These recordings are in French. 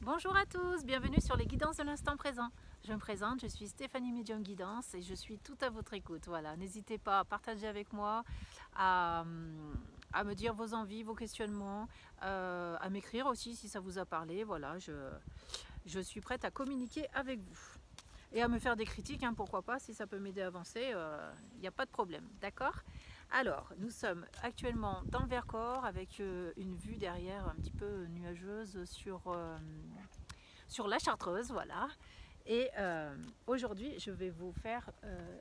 Bonjour à tous, bienvenue sur les guidances de l'instant présent. Je me présente, je suis Stéphanie Medium Guidance et je suis tout à votre écoute. Voilà, n'hésitez pas à partager avec moi, à, me dire vos envies, vos questionnements, à m'écrire aussi si ça vous a parlé. Voilà, je suis prête à communiquer avec vous. Et à me faire des critiques, hein, pourquoi pas, si ça peut m'aider à avancer, il n'y a pas de problème, d'accord? Alors, nous sommes actuellement dans le Vercors avec une vue derrière un petit peu nuageuse sur la Chartreuse, voilà. Et aujourd'hui, je vais vous faire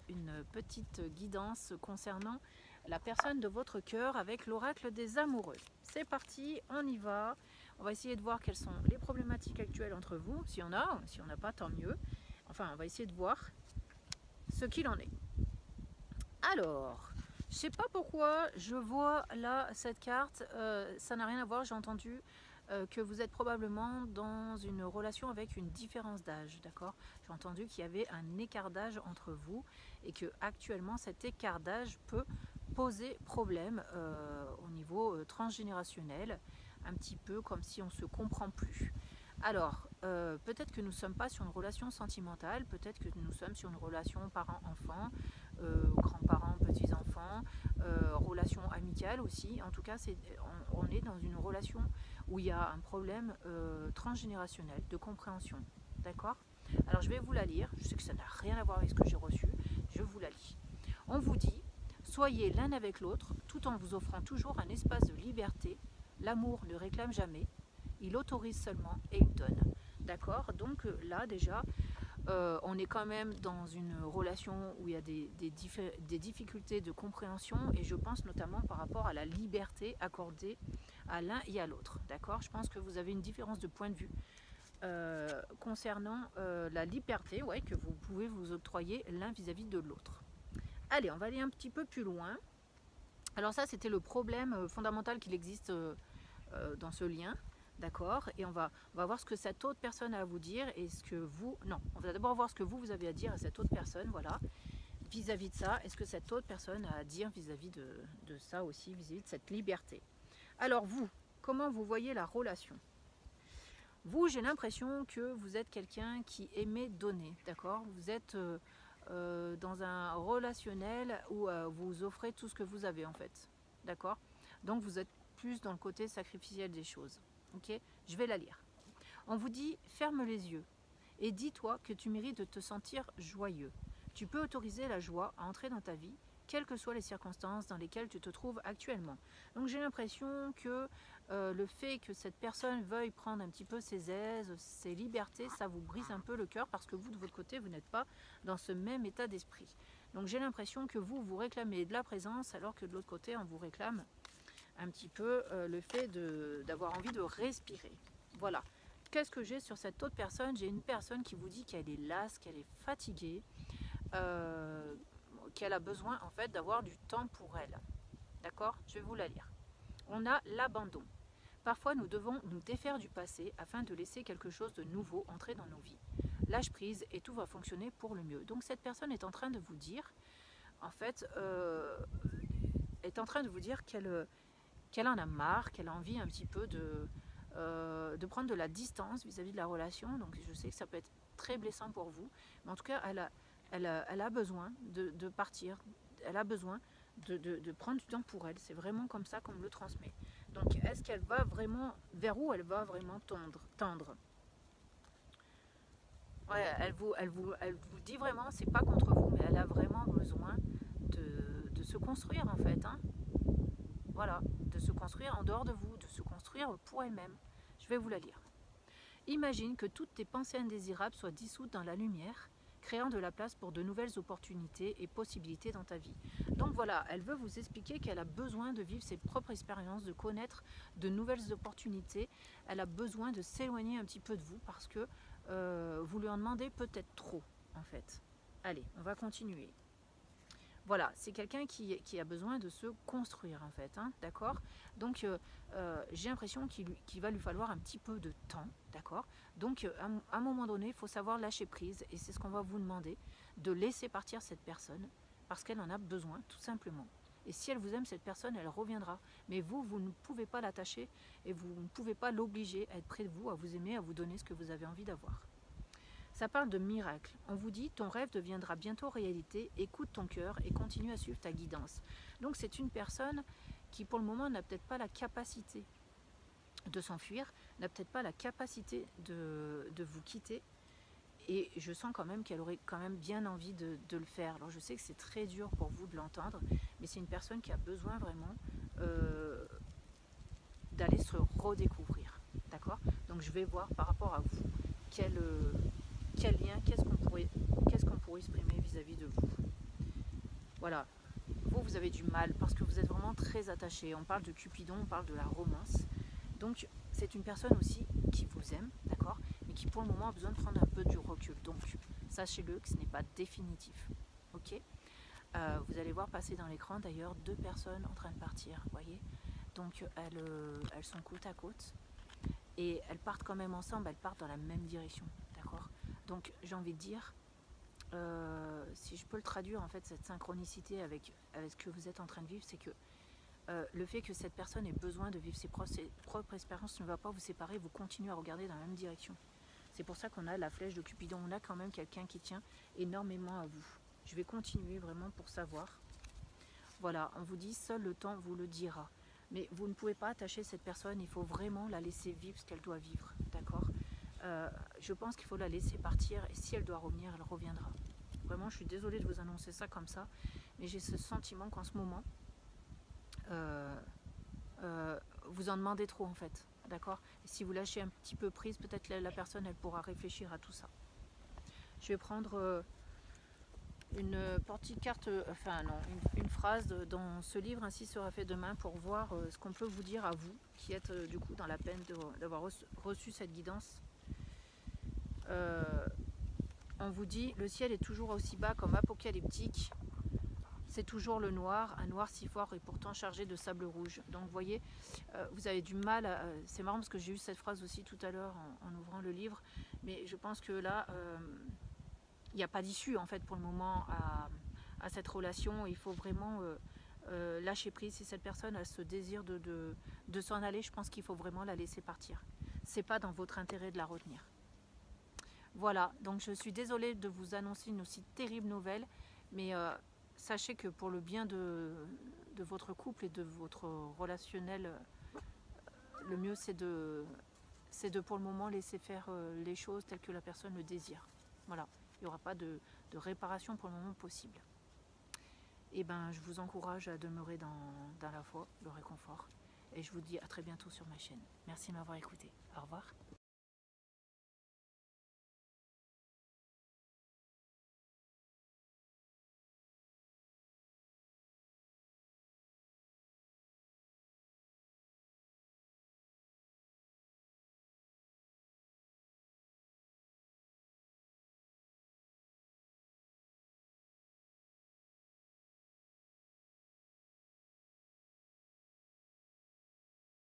une petite guidance concernant la personne de votre cœur avec l'oracle des amoureux. C'est parti, on y va. On va essayer de voir quelles sont les problématiques actuelles entre vous, si on a, si on n'a pas, tant mieux. Enfin, on va essayer de voir ce qu'il en est. Alors, je sais pas pourquoi je vois là cette carte, ça n'a rien à voir, j'ai entendu que vous êtes probablement dans une relation avec une différence d'âge, d'accord? J'ai entendu qu'il y avait un écart d'âge entre vous et que actuellement cet écart d'âge peut poser problème au niveau transgénérationnel, un petit peu comme si on ne se comprend plus. Alors, peut-être que nous ne sommes pas sur une relation sentimentale, peut-être que nous sommes sur une relation parent-enfant, grands-parents, petits-enfants, relation amicale aussi. En tout cas, on est dans une relation où il y a un problème transgénérationnel de compréhension. D'accord? Alors, je vais vous la lire. Je sais que ça n'a rien à voir avec ce que j'ai reçu. Je vous la lis. On vous dit, soyez l'un avec l'autre, tout en vous offrant toujours un espace de liberté. L'amour ne réclame jamais. Il autorise seulement et il donne. D'accord? Donc là déjà, on est quand même dans une relation où il y a des difficultés de compréhension et je pense notamment par rapport à la liberté accordée à l'un et à l'autre. D'accord? Je pense que vous avez une différence de point de vue concernant la liberté, ouais, que vous pouvez vous octroyer l'un vis-à-vis de l'autre. Allez, on va aller un petit peu plus loin. Alors ça, c'était le problème fondamental qu'il existe dans ce lien. D'accord? Et on va voir ce que cette autre personne a à vous dire et ce que vous... Non, on va d'abord voir ce que vous avez à dire à cette autre personne, voilà. Vis-à-vis de ça, est-ce que cette autre personne a à dire vis-à-vis de ça aussi, vis-à-vis de cette liberté? Alors vous, comment vous voyez la relation? Vous, j'ai l'impression que vous êtes quelqu'un qui aimait donner, d'accord? Vous êtes dans un relationnel où vous offrez tout ce que vous avez en fait, d'accord? Donc vous êtes plus dans le côté sacrificiel des choses. Ok, je vais la lire. On vous dit, ferme les yeux et dis-toi que tu mérites de te sentir joyeux. Tu peux autoriser la joie à entrer dans ta vie, quelles que soient les circonstances dans lesquelles tu te trouves actuellement. Donc j'ai l'impression que le fait que cette personne veuille prendre un petit peu ses aises, ses libertés, ça vous brise un peu le cœur parce que vous, de votre côté, vous n'êtes pas dans ce même état d'esprit. Donc j'ai l'impression que vous réclamez de la présence alors que de l'autre côté, on vous réclame un petit peu le fait d'avoir envie de respirer. Voilà. Qu'est-ce que j'ai sur cette autre personne? J'ai une personne qui vous dit qu'elle est lasse, qu'elle est fatiguée, qu'elle a besoin en fait d'avoir du temps pour elle. D'accord? Je vais vous la lire. On a l'abandon. Parfois, nous devons nous défaire du passé afin de laisser quelque chose de nouveau entrer dans nos vies. Lâche prise et tout va fonctionner pour le mieux. Donc cette personne est en train de vous dire, en fait, qu'elle en a marre, qu'elle a envie un petit peu de prendre de la distance vis-à-vis de la relation. Donc je sais que ça peut être très blessant pour vous, mais en tout cas elle a besoin de partir, elle a besoin de prendre du temps pour elle. C'est vraiment comme ça qu'on me le transmet. Donc est-ce qu'elle va vraiment, vers où elle va vraiment tendre? Ouais, elle vous dit vraiment, c'est pas contre vous, mais elle a vraiment besoin de se construire en fait, hein. Voilà, de se construire en dehors de vous, de se construire pour elle-même. Je vais vous la lire. Imagine que toutes tes pensées indésirables soient dissoutes dans la lumière, créant de la place pour de nouvelles opportunités et possibilités dans ta vie. Donc voilà, elle veut vous expliquer qu'elle a besoin de vivre ses propres expériences, de connaître de nouvelles opportunités. Elle a besoin de s'éloigner un petit peu de vous parce que vous lui en demandez peut-être trop, en fait. Allez, on va continuer. Voilà, c'est quelqu'un qui a besoin de se construire en fait, hein, d'accord? Donc j'ai l'impression qu'il va lui falloir un petit peu de temps, d'accord? Donc à un moment donné, il faut savoir lâcher prise et c'est ce qu'on va vous demander, de laisser partir cette personne parce qu'elle en a besoin tout simplement. Et si elle vous aime, cette personne, elle reviendra. Mais vous, vous ne pouvez pas l'attacher et vous ne pouvez pas l'obliger à être près de vous, à vous aimer, à vous donner ce que vous avez envie d'avoir. Ça parle de miracle. On vous dit, ton rêve deviendra bientôt réalité, écoute ton cœur et continue à suivre ta guidance. Donc c'est une personne qui pour le moment n'a peut-être pas la capacité de s'enfuir, n'a peut-être pas la capacité de vous quitter. Et je sens quand même qu'elle aurait quand même bien envie de le faire. Alors je sais que c'est très dur pour vous de l'entendre, mais c'est une personne qui a besoin vraiment d'aller se redécouvrir. D'accord? Donc je vais voir par rapport à vous quel lien, qu'est-ce qu'on pourrait exprimer vis-à-vis de vous. Voilà. Vous avez du mal parce que vous êtes vraiment très attaché. On parle de Cupidon, on parle de la romance. Donc c'est une personne aussi qui vous aime, d'accord, mais qui pour le moment a besoin de prendre un peu du recul. Donc sachez-le que ce n'est pas définitif. Ok, vous allez voir passer dans l'écran d'ailleurs 2 personnes en train de partir, vous voyez. Donc elles sont côte à côte et elles partent quand même ensemble, elles partent dans la même direction, d'accord. Donc j'ai envie de dire, si je peux le traduire en fait, cette synchronicité avec ce que vous êtes en train de vivre, c'est que le fait que cette personne ait besoin de vivre ses propres expériences ne va pas vous séparer, vous continuez à regarder dans la même direction. C'est pour ça qu'on a la flèche de Cupidon, on a quand même quelqu'un qui tient énormément à vous. Je vais continuer vraiment pour savoir. Voilà, on vous dit, seul le temps vous le dira. Mais vous ne pouvez pas attacher cette personne, il faut vraiment la laisser vivre ce qu'elle doit vivre, d'accord. Je pense qu'il faut la laisser partir et si elle doit revenir, elle reviendra. Vraiment, je suis désolée de vous annoncer ça comme ça, mais j'ai ce sentiment qu'en ce moment, vous en demandez trop en fait, d'accord. Et si vous lâchez un petit peu prise, peut-être la personne elle pourra réfléchir à tout ça. Je vais prendre une petite carte, enfin non, une phrase dans ce livre Ainsi sera fait demain pour voir ce qu'on peut vous dire à vous qui êtes du coup dans la peine d'avoir reçu cette guidance. On vous dit, le ciel est toujours aussi bas comme apocalyptique. C'est toujours le noir, un noir si fort et pourtant chargé de sable rouge. Donc vous voyez, vous avez du mal, c'est marrant parce que j'ai eu cette phrase aussi tout à l'heure en ouvrant le livre, mais je pense que là, il n'y a pas d'issue en fait pour le moment à cette relation. Il faut vraiment lâcher prise. Si cette personne a ce désir de s'en aller, je pense qu'il faut vraiment la laisser partir. C'est pas dans votre intérêt de la retenir. Voilà, donc je suis désolée de vous annoncer une aussi terrible nouvelle, mais sachez que pour le bien de votre couple et de votre relationnel, le mieux c'est de pour le moment laisser faire les choses telles que la personne le désire. Voilà, il n'y aura pas de réparation pour le moment possible. Et ben, je vous encourage à demeurer dans la foi, le réconfort. Et je vous dis à très bientôt sur ma chaîne. Merci de m'avoir écouté. Au revoir.